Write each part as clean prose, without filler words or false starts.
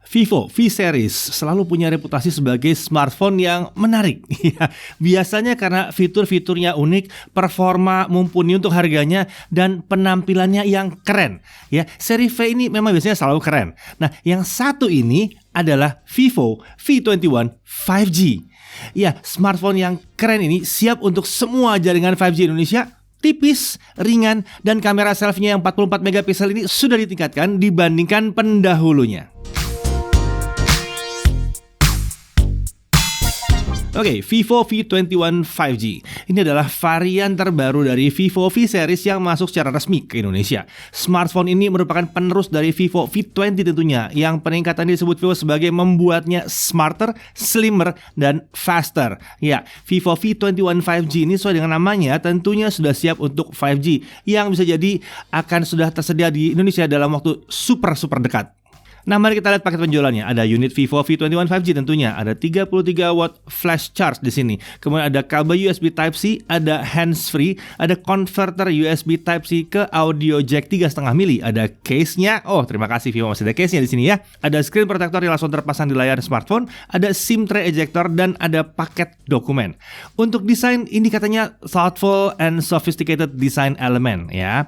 Vivo V-Series selalu punya reputasi sebagai smartphone yang menarik. Biasanya karena fitur-fiturnya unik, performa mumpuni untuk harganya, dan penampilannya yang keren. Seri V ini memang biasanya selalu keren. Nah, yang satu ini adalah Vivo V21 5G. Smartphone yang keren ini siap untuk semua jaringan 5G Indonesia. Tipis, ringan, dan kamera selfie-nya yang 44 megapiksel ini sudah ditingkatkan dibandingkan pendahulunya. Vivo V21 5G. Ini adalah varian terbaru dari Vivo V-Series yang masuk secara resmi ke Indonesia. Smartphone ini merupakan penerus dari Vivo V20 tentunya, yang peningkatan disebut Vivo sebagai membuatnya smarter, slimmer, dan faster. Vivo V21 5G ini sesuai dengan namanya tentunya sudah siap untuk 5G, yang bisa jadi akan sudah tersedia di Indonesia dalam waktu super dekat. Nah, mari kita lihat paket penjualannya. Ada unit Vivo V21 5G tentunya, ada 33 watt flash charge di sini. Kemudian ada kabel USB Type-C, ada hands-free, ada converter USB Type-C ke audio jack 3,5 mili, ada case-nya. Terima kasih Vivo masih ada case-nya di sini ya. Ada screen protector yang langsung terpasang di layar smartphone, ada SIM tray ejector, dan ada paket dokumen. Untuk desain ini katanya thoughtful and sophisticated design element ya.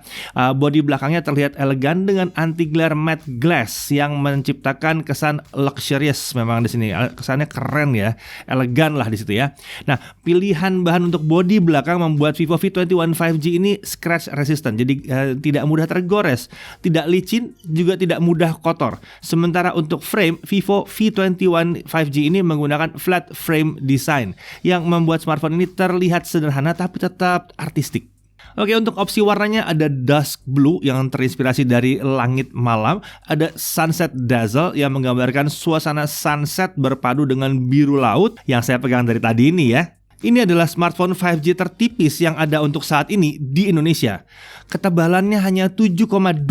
Bodi belakangnya terlihat elegan dengan anti-glare matte glass yang menciptakan kesan luxurious. Memang di sini kesannya keren ya, elegan lah di situ ya. Nah, pilihan bahan untuk bodi belakang membuat Vivo V21 5G ini scratch resistant, jadi tidak mudah tergores, tidak licin, juga tidak mudah kotor. Sementara untuk frame, Vivo V21 5G ini menggunakan flat frame design yang membuat smartphone ini terlihat sederhana tapi tetap artistik. Untuk opsi warnanya ada dusk blue yang terinspirasi dari langit malam, ada sunset dazzle yang menggambarkan suasana sunset berpadu dengan biru laut yang saya pegang dari tadi ini ya. Ini adalah smartphone 5G tertipis yang ada untuk saat ini di Indonesia. Ketebalannya hanya 7,29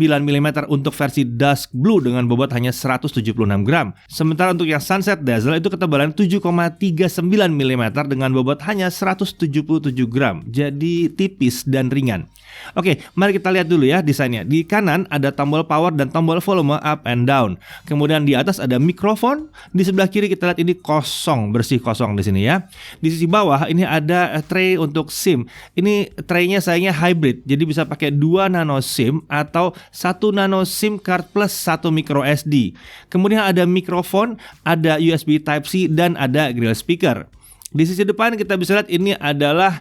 mm untuk versi dusk blue dengan bobot hanya 176 gram. Sementara untuk yang sunset dazzle itu ketebalan 7,39 mm dengan bobot hanya 177 gram. Jadi tipis dan ringan. Mari kita lihat dulu ya desainnya. Di kanan ada tombol power dan tombol volume up and down. Kemudian di atas ada mikrofon. Di sebelah kiri kita lihat ini kosong, bersih kosong di sini ya. Di sisi bawah ini ada tray untuk SIM. Ini traynya sayangnya hybrid, jadi bisa pakai 2 nano SIM atau 1 nano SIM card plus 1 micro SD. Kemudian ada mikrofon, ada USB Type-C, dan ada grill speaker. Di sisi depan kita bisa lihat ini adalah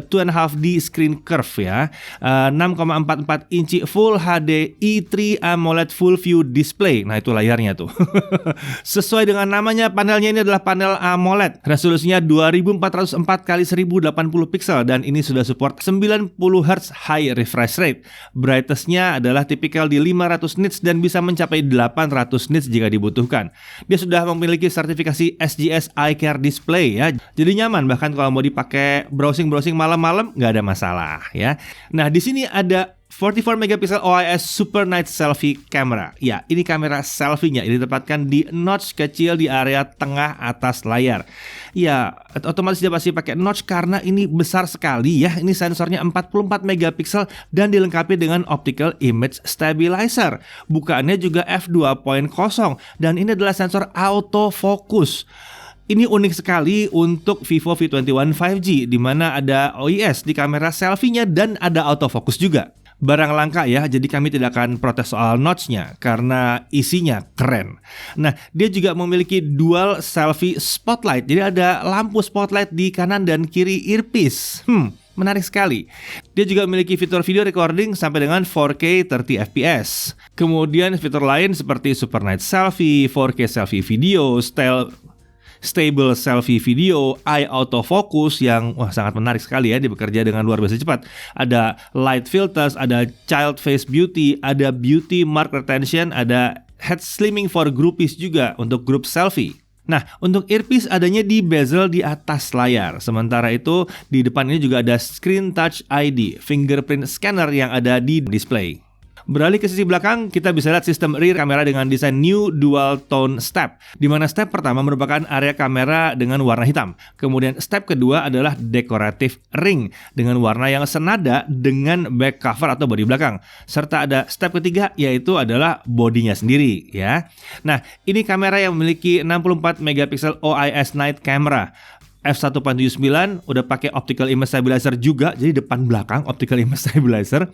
2.5D screen curve ya, 6,44 inci Full HD I3 AMOLED Full View Display. Nah itu layarnya tuh. Sesuai dengan namanya, panelnya ini adalah panel AMOLED. Resolusinya 2404 x 1080 pixel dan ini sudah support 90 Hz high refresh rate. Brightness-nya adalah tipikal di 500 nits dan bisa mencapai 800 nits jika dibutuhkan. Dia sudah memiliki sertifikasi SGS Eye Care Display ya. Jadi nyaman, bahkan kalau mau dipakai browsing malam-malam nggak ada masalah ya. Nah, di sini ada 44 megapiksel OIS Super Night Selfie Camera. Ya, ini kamera selfie-nya ini ditempatkan di notch kecil di area tengah atas layar. Ya, otomatis dia pasti pakai notch karena ini besar sekali ya. Ini sensornya 44 megapiksel dan dilengkapi dengan optical image stabilizer. Bukaannya juga f2.0 dan ini adalah sensor autofocus. Ini unik sekali untuk Vivo V21 5G, di mana ada OIS di kamera selfie-nya dan ada autofocus juga. Barang langka ya, jadi kami tidak akan protes soal notch-nya karena isinya keren. Nah, dia juga memiliki dual selfie spotlight, jadi ada lampu spotlight di kanan dan kiri earpiece. Menarik sekali. Dia juga memiliki fitur video recording sampai dengan 4K 30 fps. Kemudian fitur lain seperti Super Night Selfie, 4K selfie video, Stable selfie video, eye autofocus yang sangat menarik sekali ya, dia bekerja dengan luar biasa cepat. Ada light filters, ada child face beauty, ada beauty mark retention, ada head slimming for groupies juga untuk group selfie. Nah, untuk earpiece adanya di bezel di atas layar. Sementara itu di depan ini juga ada screen touch ID, fingerprint scanner yang ada di display. Beralih ke sisi belakang, kita bisa lihat sistem rear kamera dengan desain new dual tone step, di mana step pertama merupakan area kamera dengan warna hitam. Kemudian step kedua adalah decorative ring dengan warna yang senada dengan back cover atau bodi belakang. Serta ada step ketiga yaitu adalah bodinya sendiri ya. Nah, ini kamera yang memiliki 64 megapiksel OIS night camera. F1.79 udah pakai optical image stabilizer juga, jadi depan belakang optical image stabilizer,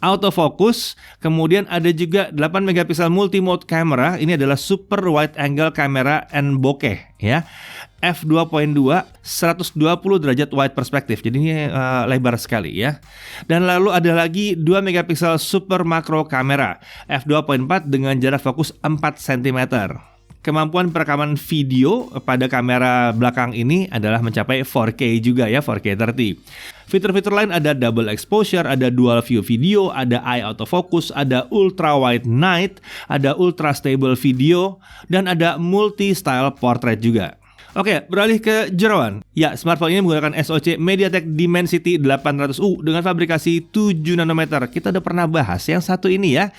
autofocus, kemudian ada juga 8 megapiksel multi-mode camera, ini adalah super wide angle camera and bokeh ya. F2.2 120 derajat wide perspektif, jadi ini lebar sekali ya. Dan lalu ada lagi 2 megapiksel super macro kamera F2.4 dengan jarak fokus 4 cm. Kemampuan perekaman video pada kamera belakang ini adalah mencapai 4K juga ya, 4K 30. Fitur-fitur lain ada double exposure, ada dual view video, ada eye autofocus, ada ultra wide night, ada ultra stable video, dan ada multi style portrait juga. Oke, beralih ke jeroan. Ya, smartphone ini menggunakan SoC MediaTek Dimensity 800U dengan fabrikasi 7 nanometer. Kita udah pernah bahas yang satu ini ya,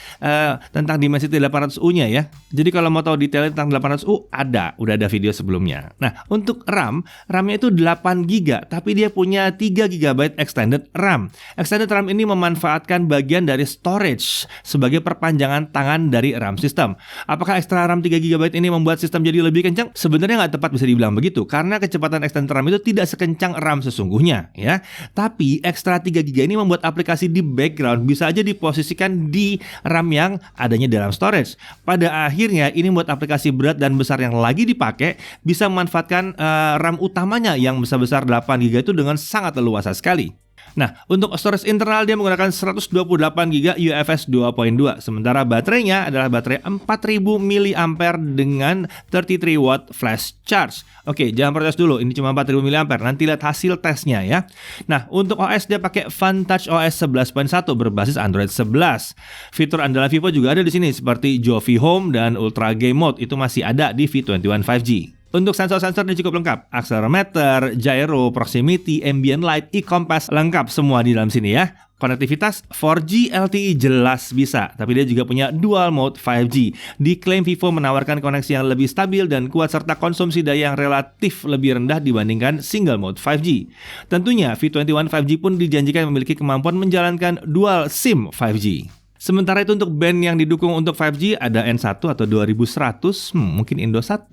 tentang Dimensity 800U-nya ya. Jadi kalau mau tahu detailnya tentang 800U, udah ada video sebelumnya. Nah, untuk RAM-nya itu 8GB, tapi dia punya 3GB extended RAM. Extended RAM ini memanfaatkan bagian dari storage sebagai perpanjangan tangan dari RAM sistem. Apakah ekstra RAM 3GB ini membuat sistem jadi lebih kencang? Sebenarnya nggak tepat bisa dibilang begitu, karena kecepatan extended RAM itu tidak sekencang RAM sesungguhnya ya. Tapi ekstra 3GB ini membuat aplikasi di background bisa aja diposisikan di RAM yang adanya dalam storage. Pada akhirnya ini membuat aplikasi berat dan besar yang lagi dipakai bisa memanfaatkan RAM utamanya yang besar-besar 8GB itu dengan sangat leluasa sekali. Nah, untuk storage internal dia menggunakan 128GB UFS 2.2, sementara baterainya adalah baterai 4000 mAh dengan 33 watt flash charge. Oke, jangan protes dulu, ini cuma 4000 mAh, nanti lihat hasil tesnya ya. Nah, untuk OS dia pakai Vantage OS 11.1 berbasis Android 11. Fitur andalan Vivo juga ada di sini seperti Jovi Home dan Ultra Game Mode, itu masih ada di V21 5G. Untuk sensor-sensor ini cukup lengkap, accelerometer, gyro, proximity, ambient light, e-compass, lengkap semua di dalam sini ya. Konektivitas 4G LTE jelas bisa, tapi dia juga punya dual mode 5G. Diklaim Vivo menawarkan koneksi yang lebih stabil dan kuat serta konsumsi daya yang relatif lebih rendah dibandingkan single mode 5G. Tentunya V21 5G pun dijanjikan memiliki kemampuan menjalankan dual SIM 5G. Sementara itu untuk band yang didukung untuk 5G ada N1 atau 2100, mungkin Indosat,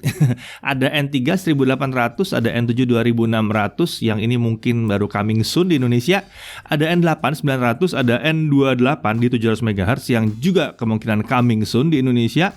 ada N3 1800, ada N7 2600 yang ini mungkin baru coming soon di Indonesia, ada N8 900, ada N28 di 700 MHz yang juga kemungkinan coming soon di Indonesia,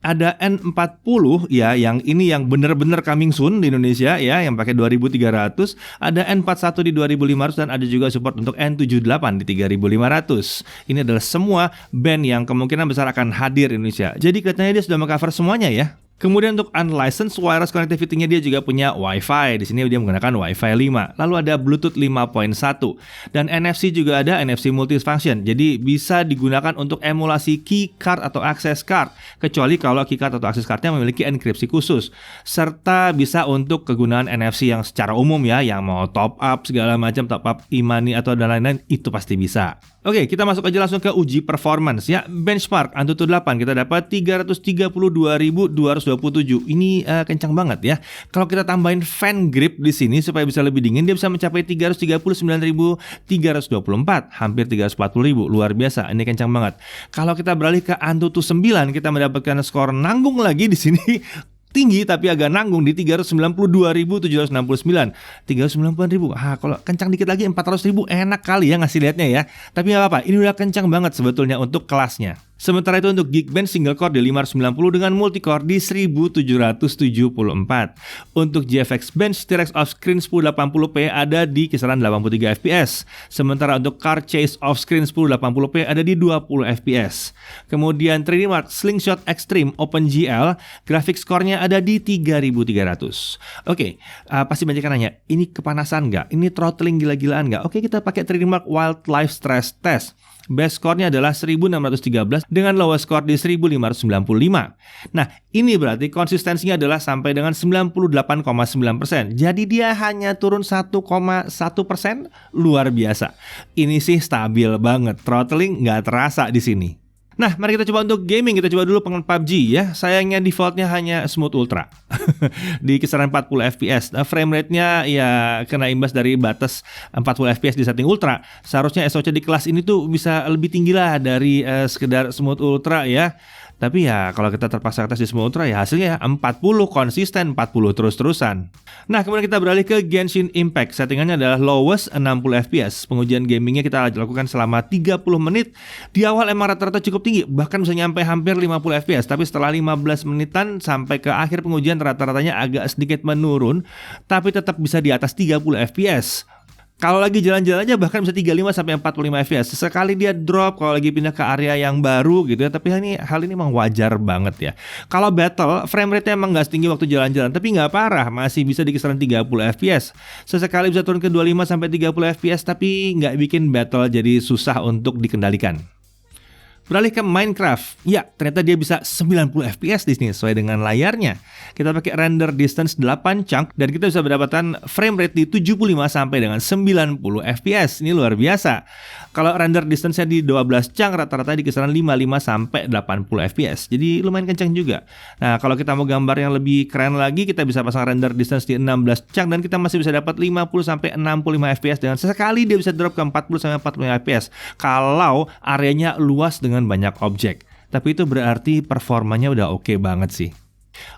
ada N40 ya yang ini yang benar-benar coming soon di Indonesia ya yang pakai 2300, ada N41 di 2500 dan ada juga support untuk N78 di 3500. Ini adalah semua band yang kemungkinan besar akan hadir di Indonesia. Jadi kelihatannya dia sudah mengcover semuanya ya. Kemudian untuk unlicensed wireless connectivity-nya dia juga punya Wi-Fi. Di sini dia menggunakan Wi-Fi 5. Lalu ada Bluetooth 5.1 dan NFC juga ada, NFC multifunction. Jadi bisa digunakan untuk emulasi key card atau access card, kecuali kalau key card atau access card-nya memiliki enkripsi khusus. Serta bisa untuk kegunaan NFC yang secara umum ya, yang mau top up segala macam, top up e-money atau dan lain-lain itu pasti bisa. Oke, kita masuk aja langsung ke uji performance ya. Benchmark Antutu 8 kita dapat 332.227. Ini kencang banget ya. Kalau kita tambahin fan grip di sini supaya bisa lebih dingin, dia bisa mencapai 339.324, hampir 340.000. Luar biasa, ini kencang banget. Kalau kita beralih ke Antutu 9, kita mendapatkan skor nanggung lagi di sini. Tinggi tapi agak nanggung di 392.769. 390.000. Kalau kencang dikit lagi 400.000 enak kali ya ngasih lihatnya ya. Tapi nggak apa-apa, ini udah kencang banget sebetulnya untuk kelasnya. Sementara itu untuk Geekbench single core di 590 dengan multicore di 1774. Untuk GFX Bench T-Rex offscreen 1080p ada di kisaran 83 fps. Sementara untuk Car Chase offscreen 1080p ada di 20 fps. Kemudian 3D Mark Slingshot Extreme OpenGL graphics score-nya ada di 3300. Oke, pasti banyak yang nanya, ini kepanasan nggak? Ini throttling gila-gilaan nggak? Oke, kita pakai 3D Mark Wildlife Stress Test. Best score-nya adalah 1613 dengan lowest score di 1595. Nah, ini berarti konsistensinya adalah sampai dengan 98,9%. Jadi dia hanya turun 1,1%, luar biasa. Ini sih stabil banget, throttling nggak terasa di sini. Nah, mari kita coba untuk gaming. Kita coba dulu pengen PUBG ya. Sayangnya defaultnya hanya Smooth Ultra di kisaran 40 fps. Nah, frame rate-nya ya kena imbas dari batas 40 fps di setting Ultra. Seharusnya SoC di kelas ini tuh bisa lebih tinggi lah dari sekedar Smooth Ultra ya. Tapi ya kalau kita terpaksa tes di Smooth Ultra ya hasilnya 40 konsisten, 40 terus-terusan. Nah, kemudian kita beralih ke Genshin Impact. Settingannya adalah lowest 60 fps. Pengujian gamingnya kita lakukan selama 30 menit. Di awal emang rata-rata cukup tinggi, bahkan bisa nyampe hampir 50 fps. Tapi setelah 15 menitan sampai ke akhir pengujian rata-ratanya agak sedikit menurun, tapi tetap bisa di atas 30 fps. Kalau lagi jalan-jalan aja bahkan bisa 35 sampai 45 fps. Sesekali dia drop kalau lagi pindah ke area yang baru gitu ya. Tapi hal ini emang wajar banget ya. Kalau battle, frame rate-nya emang nggak setinggi waktu jalan-jalan, tapi nggak parah, masih bisa di kisaran 30 fps. Sesekali bisa turun ke 25 sampai 30 fps, tapi nggak bikin battle jadi susah untuk dikendalikan. Beralih ke Minecraft, ya ternyata dia bisa 90 fps di sini sesuai dengan layarnya. Kita pakai render distance 8 chunk dan kita bisa mendapatkan frame rate di 75 sampai dengan 90 fps. Ini luar biasa. Kalau render distance-nya di 12 chunk rata-rata di kisaran 55 sampai 80 fps. Jadi lumayan kencang juga. Nah, kalau kita mau gambar yang lebih keren lagi, kita bisa pasang render distance di 16 chunk dan kita masih bisa dapat 50 sampai 65 fps, dengan sesekali dia bisa drop ke 40 sampai 45 fps kalau areanya luas dengan banyak objek. Tapi itu berarti performanya udah oke banget sih.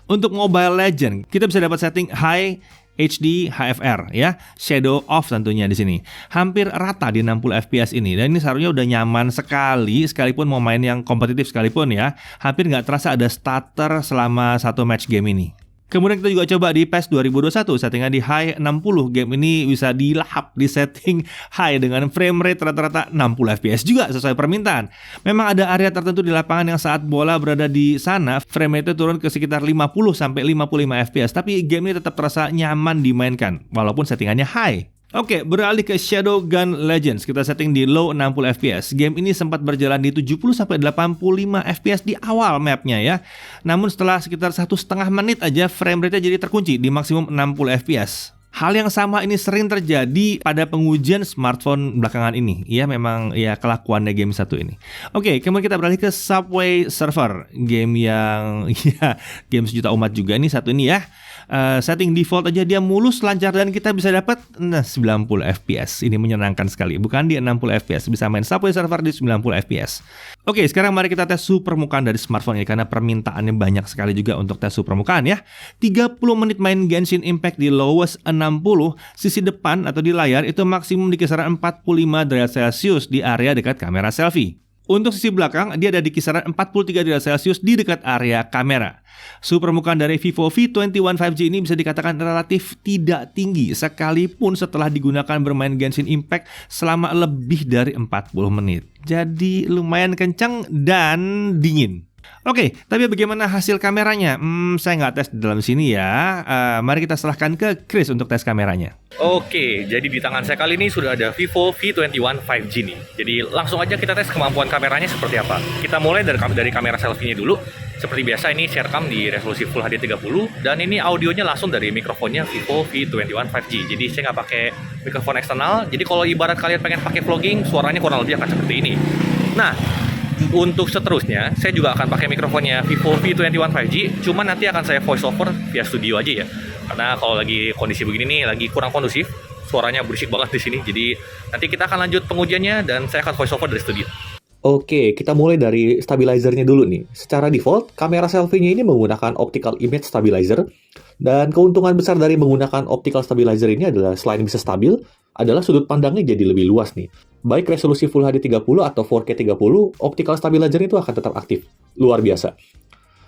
Untuk Mobile Legend, kita bisa dapat setting High HD HFR ya, shadow off tentunya di sini. Hampir rata di 60 fps ini, dan ini seharusnya udah nyaman sekali sekalipun mau main yang kompetitif sekalipun ya. Hampir nggak terasa ada stutter selama satu match game ini. Kemudian kita juga coba di PES 2021, settingan di high 60. Game ini bisa dilahap di setting high dengan frame rate rata-rata 60 fps juga sesuai permintaan. Memang ada area tertentu di lapangan yang saat bola berada di sana, frame rate turun ke sekitar 50 sampai 55 fps, tapi game ini tetap terasa nyaman dimainkan walaupun settingannya high. Oke, beralih ke Shadowgun Legends. Kita setting di low 60 fps. Game ini sempat berjalan di 70 sampai 85 fps di awal mapnya ya. Namun setelah sekitar 1,5 menit aja frame rate-nya jadi terkunci di maksimum 60 fps. Hal yang sama ini sering terjadi pada pengujian smartphone belakangan ini. Ya memang ya kelakuannya game satu ini. Oke, kemudian kita beralih ke Subway Surfer. Game yang ya game sejuta umat juga nih satu ini ya. Setting default aja dia mulus, lancar, dan kita bisa dapat 90 fps. Ini menyenangkan sekali. Bukan di 60 fps, bisa main Subway Surfer di 90 fps. Oke, sekarang mari kita tes suhu permukaan dari smartphone ini karena permintaannya banyak sekali juga untuk tes suhu permukaan ya. 30 menit main Genshin Impact di lowest 60, sisi depan atau di layar itu maksimum di kisaran 45 derajat Celcius di area dekat kamera selfie. Untuk sisi belakang, dia ada di kisaran 43 derajat Celcius di dekat area kamera. Suhu permukaan dari Vivo V21 5G ini bisa dikatakan relatif tidak tinggi, sekalipun setelah digunakan bermain Genshin Impact selama lebih dari 40 menit. Jadi lumayan kencang dan dingin. Oke, tapi bagaimana hasil kameranya? Saya nggak tes di dalam sini ya. Mari kita serahkan ke Chris untuk tes kameranya. Oke, jadi di tangan saya kali ini sudah ada Vivo V21 5G nih. Jadi langsung aja kita tes kemampuan kameranya seperti apa. Kita mulai dari kamera selfie-nya dulu. Seperti biasa ini share cam di resolusi Full HD 30, dan ini audionya langsung dari mikrofonnya Vivo V21 5G. Jadi saya nggak pakai mikrofon eksternal. Jadi kalau ibarat kalian pengen pakai vlogging, suaranya kurang lebih akan seperti ini. Nah, untuk seterusnya, saya juga akan pakai mikrofonnya Vivo V21 5G, cuman nanti akan saya voice over via studio aja ya. Karena kalau lagi kondisi begini nih, lagi kurang kondusif, suaranya berisik banget di sini. Jadi nanti kita akan lanjut pengujiannya dan saya akan voice over dari studio. Oke, kita mulai dari stabilizernya dulu nih. Secara default, kamera selfie-nya ini menggunakan optical image stabilizer. Dan keuntungan besar dari menggunakan optical stabilizer ini adalah selain bisa stabil, adalah sudut pandangnya jadi lebih luas nih. Baik resolusi Full HD 30 atau 4K 30, optical stabilizer itu akan tetap aktif. Luar biasa.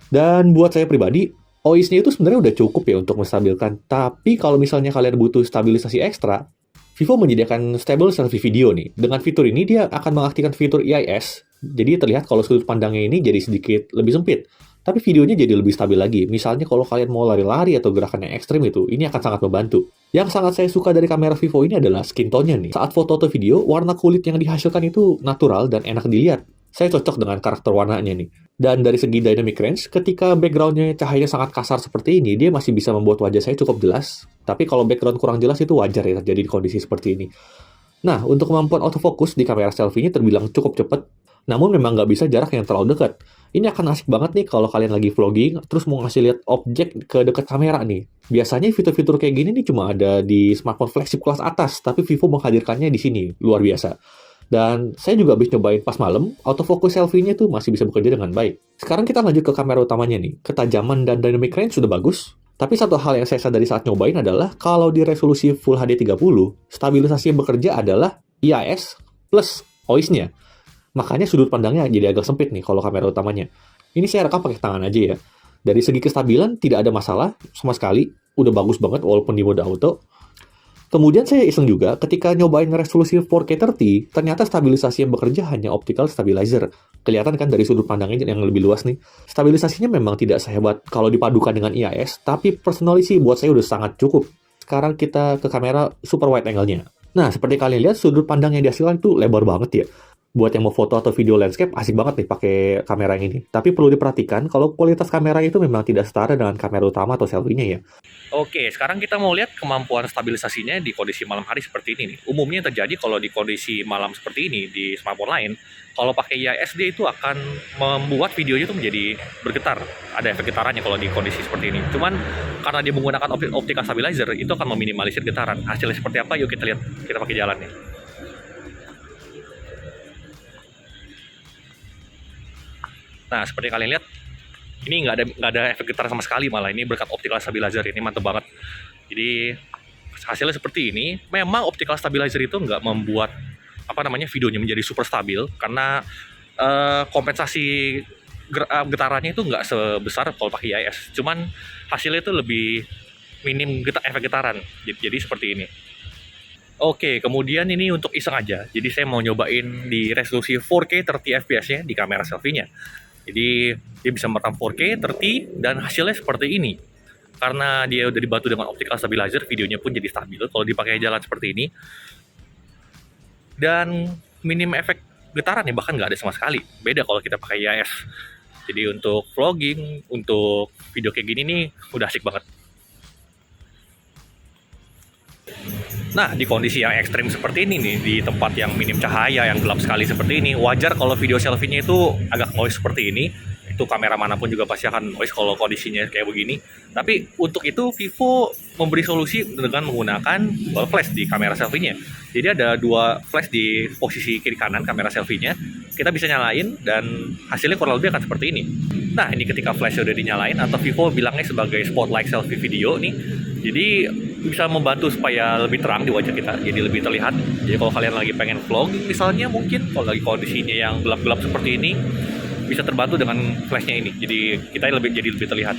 Dan buat saya pribadi, OIS-nya itu sebenarnya udah cukup ya untuk menstabilkan. Tapi kalau misalnya kalian butuh stabilisasi ekstra, Vivo menyediakan stable selfie video nih. Dengan fitur ini, dia akan mengaktifkan fitur EIS. Jadi terlihat kalau sudut pandangnya ini jadi sedikit lebih sempit. Tapi videonya jadi lebih stabil lagi. Misalnya kalau kalian mau lari-lari atau gerakan yang ekstrim itu, ini akan sangat membantu. Yang sangat saya suka dari kamera Vivo ini adalah skin tone-nya nih. Saat foto atau video, warna kulit yang dihasilkan itu natural dan enak dilihat. Saya cocok dengan karakter warnanya nih. Dan dari segi dynamic range, ketika background-nya cahayanya sangat kasar seperti ini, dia masih bisa membuat wajah saya cukup jelas. Tapi kalau background kurang jelas itu wajar ya terjadi di kondisi seperti ini. Nah, untuk kemampuan autofocus di kamera selfie-nya terbilang cukup cepat, namun memang nggak bisa jarak yang terlalu dekat. Ini akan asik banget nih kalau kalian lagi vlogging, terus mau ngasih lihat objek ke dekat kamera nih. Biasanya fitur-fitur kayak gini nih cuma ada di smartphone flagship kelas atas, tapi Vivo menghadirkannya di sini, luar biasa. Dan saya juga habis nyobain pas malam, autofocus selfie-nya tuh masih bisa bekerja dengan baik. Sekarang kita lanjut ke kamera utamanya nih. Ketajaman dan dynamic range sudah bagus, tapi satu hal yang saya sadari saat nyobain adalah kalau di resolusi Full HD 30, stabilisasi yang bekerja adalah IIS plus OIS-nya. Makanya sudut pandangnya jadi agak sempit nih kalau kamera utamanya. Ini saya rekam pakai tangan aja ya. Dari segi kestabilan tidak ada masalah sama sekali, udah bagus banget walaupun di mode auto. Kemudian saya iseng juga ketika nyobain resolusi 4K 30, ternyata stabilisasi yang bekerja hanya optical stabilizer. Kelihatan kan dari sudut pandangnya yang lebih luas nih. Stabilisasinya memang tidak sehebat kalau dipadukan dengan IIS, tapi personally sih buat saya udah sangat cukup. Sekarang kita ke kamera super wide angle-nya. Nah, seperti kalian lihat sudut pandang yang dihasilkan itu lebar banget ya. Buat yang mau foto atau video landscape, asik banget nih pakai kamera yang ini. Tapi perlu diperhatikan kalau kualitas kamera itu memang tidak setara dengan kamera utama atau selfie-nya ya. Oke, sekarang kita mau lihat kemampuan stabilisasinya di kondisi malam hari seperti ini nih. Umumnya yang terjadi kalau di kondisi malam seperti ini di smartphone lain, kalau pakai IISD itu akan membuat videonya itu menjadi bergetar. Ada efek getarannya kalau di kondisi seperti ini. Cuman karena dia menggunakan optical stabilizer, itu akan meminimalisir getaran. Hasilnya seperti apa? Yuk kita lihat. Kita pakai jalan nih. Nah, seperti kalian lihat, ini nggak ada efek getar sama sekali, malah ini berkat optical stabilizer, ini mantep banget. Jadi hasilnya seperti ini. Memang optical stabilizer itu nggak membuat videonya menjadi super stabil karena kompensasi getarannya itu nggak sebesar kalau pakai IIS. Cuman hasilnya itu lebih minim efek getaran. Jadi seperti ini. Oke, kemudian ini untuk iseng aja. Jadi saya mau nyobain di resolusi 4K 30 fps-nya di kamera selfie-nya. Jadi dia bisa merekam 4K 30 dan hasilnya seperti ini. Karena dia udah dibantu dengan optical stabilizer, videonya pun jadi stabil kalau dipakai jalan seperti ini. Dan minim efek getaran ya, bahkan nggak ada sama sekali. Beda kalau kita pakai IIS. Jadi untuk vlogging, untuk video kayak gini nih udah asik banget. Nah, di kondisi yang ekstrim seperti ini nih, di tempat yang minim cahaya, yang gelap sekali seperti ini, wajar kalau video selfie-nya itu agak noise seperti ini. Itu kamera manapun juga pasti akan noise kalau kondisinya kayak begini. Tapi untuk itu Vivo memberi solusi dengan menggunakan dual flash di kamera selfie-nya. Jadi ada dua flash di posisi kiri kanan kamera selfie-nya. Kita bisa nyalain dan hasilnya kurang lebih akan seperti ini. Nah, ini ketika flash udah dinyalain atau Vivo bilangnya sebagai spotlight selfie video nih. Jadi bisa membantu supaya lebih terang di wajah kita, jadi lebih terlihat. Jadi kalau kalian lagi pengen vlogging misalnya, mungkin kalau lagi kondisinya yang gelap-gelap seperti ini, bisa terbantu dengan flashnya ini. Jadi kita jadi lebih terlihat.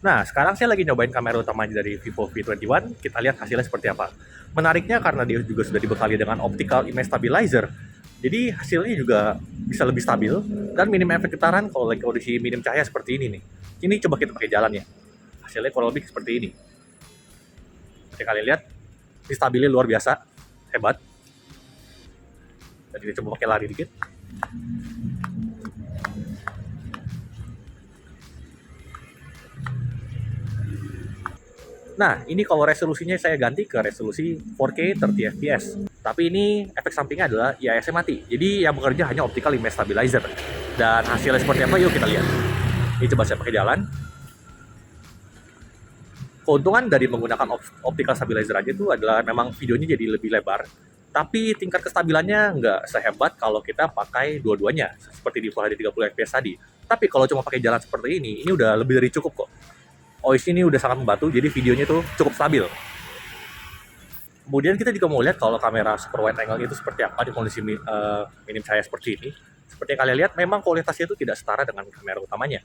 Nah, sekarang saya lagi nyobain kamera utama dari Vivo V21. Kita lihat hasilnya seperti apa. Menariknya karena dia juga sudah dibekali dengan optical image stabilizer. Jadi hasilnya juga bisa lebih stabil dan minim efek getaran kalau lagi kondisi minim cahaya seperti ini nih. Ini coba kita pakai jalan ya. Hasilnya kurang lebih seperti ini. Seperti kalian lihat, ini stabilnya luar biasa, hebat. Jadi kita coba pakai lari dikit. Nah, ini kalau resolusinya saya ganti ke resolusi 4K 30 fps. Tapi ini efek sampingnya adalah IIS-nya mati. Jadi yang bekerja hanya optical image stabilizer. Dan hasilnya seperti apa? Yuk kita lihat. Ini coba saya pakai jalan. Keuntungan dari menggunakan optical stabilizer aja itu adalah memang videonya jadi lebih lebar. Tapi tingkat kestabilannya nggak sehebat kalau kita pakai dua-duanya. Seperti di Full HD 30 fps tadi. Tapi kalau cuma pakai jalan seperti ini udah lebih dari cukup kok. OIS ini udah sangat membantu, jadi videonya tuh cukup stabil. Kemudian kita juga mau lihat kalau kamera super wide angle itu seperti apa di kondisi minim cahaya seperti ini. Seperti yang kalian lihat, memang kualitasnya itu tidak setara dengan kamera utamanya.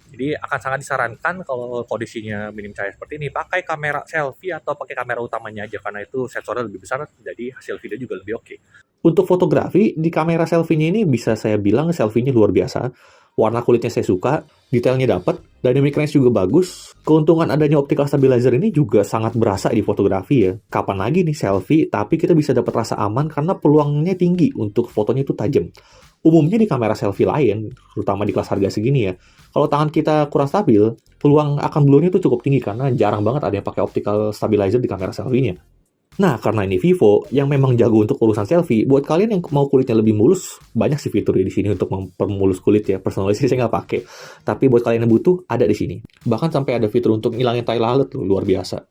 Jadi akan sangat disarankan kalau kondisinya minim cahaya seperti ini, pakai kamera selfie atau pakai kamera utamanya aja, karena itu sensornya lebih besar, jadi hasil video juga lebih oke. Untuk fotografi, di kamera selfie-nya ini bisa saya bilang selfie-nya luar biasa. Warna kulitnya saya suka, detailnya dapat, dynamic range juga bagus. Keuntungan adanya optical stabilizer ini juga sangat berasa di fotografi ya. Kapan lagi nih selfie, tapi kita bisa dapat rasa aman karena peluangnya tinggi untuk fotonya itu tajam. Umumnya di kamera selfie lain, terutama di kelas harga segini ya, kalau tangan kita kurang stabil, peluang akan blurnya itu cukup tinggi karena jarang banget ada yang pakai optical stabilizer di kamera selfie-nya. Nah, karena ini Vivo yang memang jago untuk urusan selfie, buat kalian yang mau kulitnya lebih mulus, banyak sih fitur di sini untuk mempermulus kulit ya. Personally sih saya nggak pakai, tapi buat kalian yang butuh, ada di sini. Bahkan sampai ada fitur untuk ngilangin tai lalat loh, luar biasa.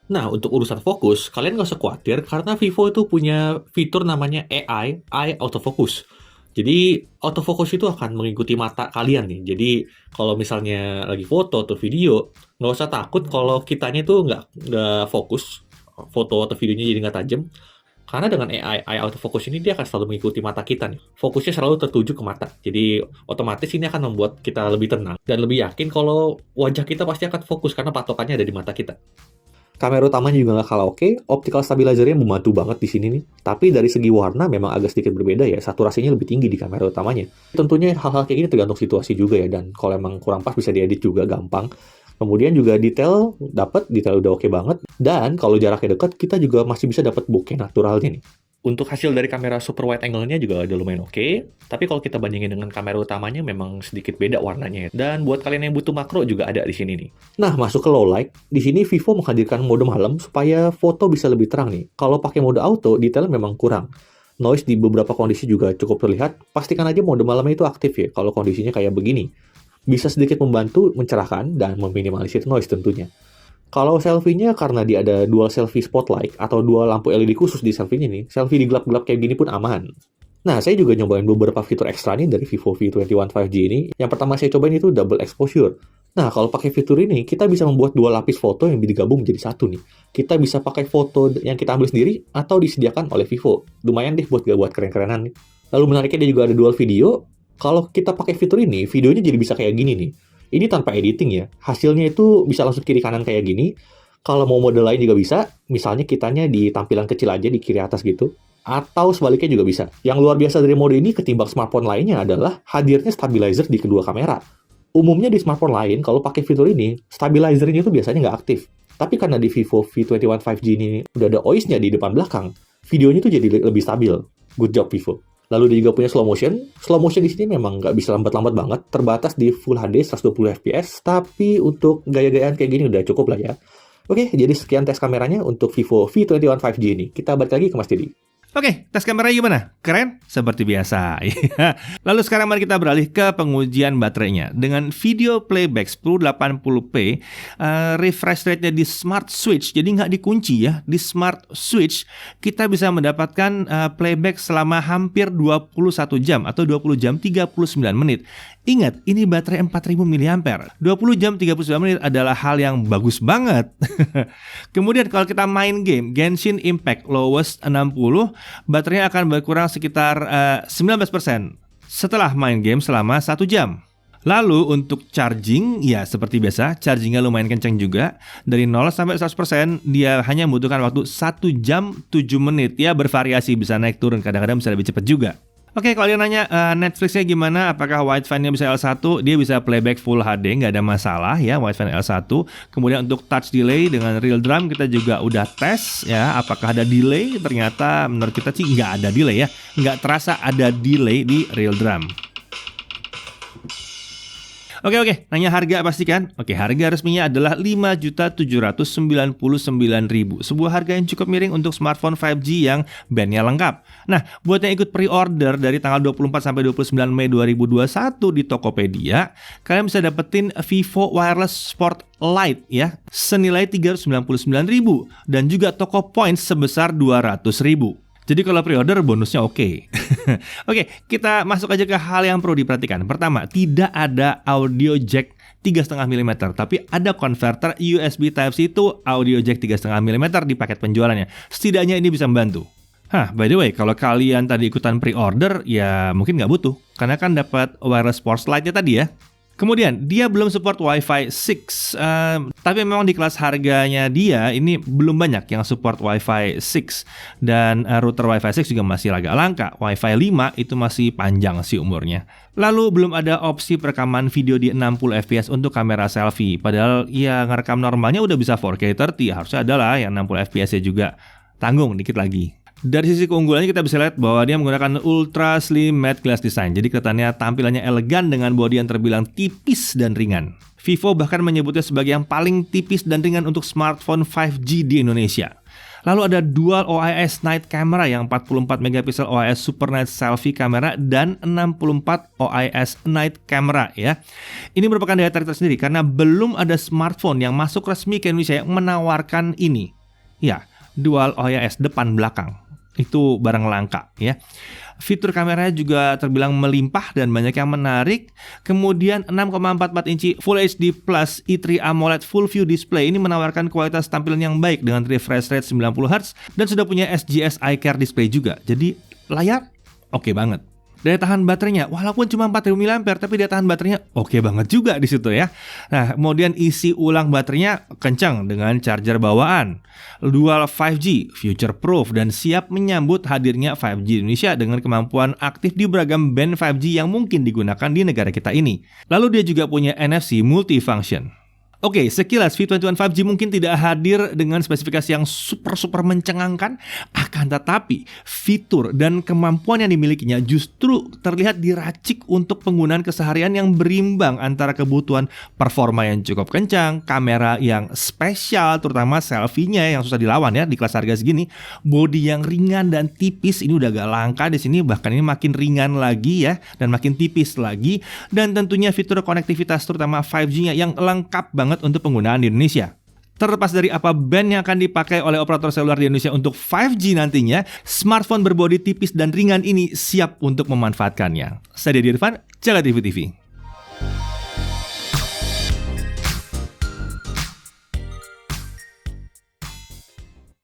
Nah, untuk urusan fokus, kalian nggak usah khawatir karena Vivo itu punya fitur namanya AI, Eye Autofocus. Jadi, autofocus itu akan mengikuti mata kalian nih. Jadi, kalau misalnya lagi foto atau video, nggak usah takut kalau kitanya itu nggak fokus, foto atau videonya jadi nggak tajam. Karena dengan AI, Eye Autofocus ini dia akan selalu mengikuti mata kita nih. Fokusnya selalu tertuju ke mata. Jadi, otomatis ini akan membuat kita lebih tenang dan lebih yakin kalau wajah kita pasti akan fokus karena patokannya ada di mata kita. Kamera utamanya juga nggak kalah oke, optical stabilizer-nya membantu banget di sini nih. Tapi dari segi warna memang agak sedikit berbeda ya, saturasinya lebih tinggi di kamera utamanya. Tentunya hal-hal kayak gini tergantung situasi juga ya, dan kalau emang kurang pas bisa diedit juga gampang. Kemudian juga detail udah oke banget. Dan kalau jaraknya dekat, kita juga masih bisa dapat bokeh naturalnya nih. Untuk hasil dari kamera super wide angle-nya juga udah lumayan oke. Tapi kalau kita bandingin dengan kamera utamanya memang sedikit beda warnanya. Dan buat kalian yang butuh makro juga ada di sini nih. Nah, masuk ke low light. Di sini Vivo menghadirkan mode malam supaya foto bisa lebih terang nih. Kalau pakai mode auto, detailnya memang kurang. Noise di beberapa kondisi juga cukup terlihat. Pastikan aja mode malamnya itu aktif ya, kalau kondisinya kayak begini. Bisa sedikit membantu mencerahkan dan meminimalisir noise tentunya. Kalau selfie-nya karena dia ada dual selfie spotlight atau dua lampu LED khusus di selfie-nya nih, selfie di gelap-gelap kayak gini pun aman. Nah, saya juga nyobain beberapa fitur ekstra nih dari Vivo V21 5G ini. Yang pertama saya cobain itu double exposure. Nah, kalau pakai fitur ini, kita bisa membuat dua lapis foto yang digabung menjadi satu nih. Kita bisa pakai foto yang kita ambil sendiri atau disediakan oleh Vivo. Lumayan deh buat keren-kerenan nih. Lalu menariknya dia juga ada dual video. Kalau kita pakai fitur ini, videonya jadi bisa kayak gini nih. Ini tanpa editing ya. Hasilnya itu bisa langsung kiri kanan kayak gini. Kalau mau mode lain juga bisa. Misalnya kitanya di tampilan kecil aja di kiri atas gitu. Atau sebaliknya juga bisa. Yang luar biasa dari mode ini ketimbang smartphone lainnya adalah hadirnya stabilizer di kedua kamera. Umumnya di smartphone lain, kalau pakai fitur ini, stabilizernya itu biasanya nggak aktif. Tapi karena di Vivo V21 5G ini udah ada OIS-nya di depan belakang, videonya itu jadi lebih stabil. Good job Vivo. Lalu dia juga punya slow motion. Slow motion di sini memang nggak bisa lambat-lambat banget, terbatas di Full HD 120 fps, tapi untuk gaya-gayaan kayak gini udah cukup lah ya. Oke, jadi sekian tes kameranya untuk Vivo V21 5G ini. Kita balik lagi ke Mas Didi. Oke, tes kameranya gimana? Keren? Seperti biasa. Lalu sekarang mari kita beralih ke pengujian baterainya. Dengan video playback 1080p, refresh rate-nya di Smart Switch, jadi nggak dikunci ya. Di Smart Switch, kita bisa mendapatkan playback selama hampir 21 jam atau 20 jam 39 menit. Ingat, ini baterai 4000 mAh. 20 jam 39 menit adalah hal yang bagus banget. Kemudian kalau kita main game Genshin Impact lowest 60, baterainya akan berkurang sekitar 19% setelah main game selama 1 jam. Lalu untuk charging, ya seperti biasa, chargingnya lumayan kencang juga. Dari 0 sampai 100%, dia hanya membutuhkan waktu 1 jam 7 menit. Ya bervariasi, bisa naik turun, kadang-kadang bisa lebih cepat juga. Oke, kalau dia nanya Netflix-nya gimana, apakah widefine-nya bisa L1, dia bisa playback Full HD, nggak ada masalah ya, widefine L1. Kemudian untuk touch delay dengan real drum kita juga udah tes ya, apakah ada delay, ternyata menurut kita sih nggak ada delay ya, nggak terasa ada delay di real drum. Oke, nanya harga pasti kan? Oke, harga resminya adalah 5.799.000. Sebuah harga yang cukup miring untuk smartphone 5G yang bandnya lengkap. Nah, buat yang ikut pre-order dari tanggal 24 sampai 29 Mei 2021 di Tokopedia, kalian bisa dapetin Vivo Wireless Sport Lite ya, senilai 399.000 dan juga Toko Points sebesar 200.000. Jadi kalau pre-order bonusnya oke. Oke, kita masuk aja ke hal yang perlu diperhatikan. Pertama, tidak ada audio jack 3,5 mm, tapi ada konverter USB Type-C itu audio jack 3,5 mm di paket penjualannya. Setidaknya ini bisa membantu. By the way, kalau kalian tadi ikutan pre-order, ya mungkin nggak butuh. Karena kan dapat wireless Sport Lite-nya tadi ya. Kemudian, dia belum support Wi-Fi 6, tapi memang di kelas harganya dia ini belum banyak yang support Wi-Fi 6. Dan router Wi-Fi 6 juga masih agak langka. Wi-Fi 5 itu masih panjang sih umurnya. Lalu belum ada opsi perekaman video di 60 fps untuk kamera selfie. Padahal ya ngerekam normalnya udah bisa 4K 30, harusnya adalah yang 60 fps-nya juga. Tanggung dikit lagi. Dari sisi keunggulannya kita bisa lihat bahwa dia menggunakan ultra slim matte glass design. Jadi kelihatannya tampilannya elegan dengan bodi yang terbilang tipis dan ringan. Vivo bahkan menyebutnya sebagai yang paling tipis dan ringan untuk smartphone 5G di Indonesia. Lalu ada Dual OIS Night Camera yang 44 megapiksel OIS Super Night Selfie Camera dan 64 OIS Night Camera ya. Ini merupakan daya tarik tersendiri karena belum ada smartphone yang masuk resmi ke Indonesia yang menawarkan ini. Ya, Dual OIS depan belakang. Itu barang langka ya. Fitur kameranya juga terbilang melimpah dan banyak yang menarik. Kemudian 6,44 inci Full HD Plus i3 AMOLED Full View Display ini menawarkan kualitas tampilan yang baik dengan refresh rate 90 Hz dan sudah punya SGS iCare display juga. Jadi layar oke banget. Daya tahan baterainya walaupun cuma 4000 mAh tapi daya tahan baterainya oke banget juga di situ ya. Nah, kemudian isi ulang baterainya kencang dengan charger bawaan. Dual 5G, future proof dan siap menyambut hadirnya 5G Indonesia dengan kemampuan aktif di beragam band 5G yang mungkin digunakan di negara kita ini. Lalu dia juga punya NFC multifunction. Oke, sekilas V21 5G mungkin tidak hadir dengan spesifikasi yang super mencengangkan, akan tetapi fitur dan kemampuan yang dimilikinya justru terlihat diracik untuk penggunaan keseharian yang berimbang antara kebutuhan performa yang cukup kencang, kamera yang spesial, terutama selfie-nya yang susah dilawan ya di kelas harga segini, bodi yang ringan dan tipis, ini udah gak langka di sini, bahkan ini makin ringan lagi ya, dan makin tipis lagi, dan tentunya fitur konektivitas terutama 5G-nya yang lengkap banget untuk penggunaan di Indonesia. Terlepas dari apa band yang akan dipakai oleh operator seluler di Indonesia untuk 5G nantinya, smartphone berbodi tipis dan ringan ini siap untuk memanfaatkannya. Saya Dedi Irfan, Jaga TV TV.